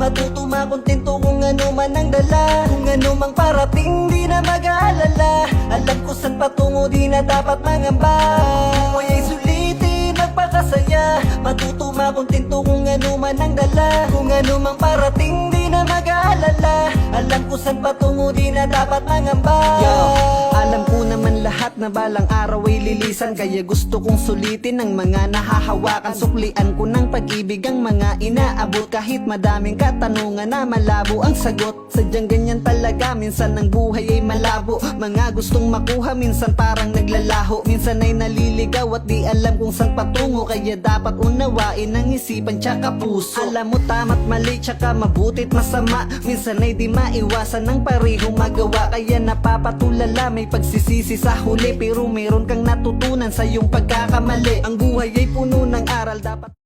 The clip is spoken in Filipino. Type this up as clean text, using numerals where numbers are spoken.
Matuto makontento kung ano man ang dala. Kung ano mang parating di na mag-aalala. Alam ko saan patungo di na dapat mangamba. Buhay ay sulitin, magpakasaya. Matuto makontento kung ano man ang dala. Kung ano mang parating di na mag-aalala. Alam ko saan patungo di na dapat mangamba. Alam ko naman lahat na balang araw ay lilisan. Kaya gusto kong sulitin ang mga nahahawakan. Suklian ko ng pag-ibig ang mga inaabot. Kahit madaming katanungan na malabo ang sagot. Sadyang ganyan talaga, minsan ang buhay ay malabo. Mga gustong makuha, minsan parang naglalaho. Minsan ay naliligaw at di alam kung saan patungo. Kaya dapat unawain ang isipan tsaka puso. Alam mo tama't mali tsaka mabuti't masama. Minsan ay di maiwasan ng parehong magawa. Kaya napapatulala, may pagsisisi sa huli. Pero meron kang natutunan sa iyong pagkakamali. Ang buhay ay puno ng aral, dapat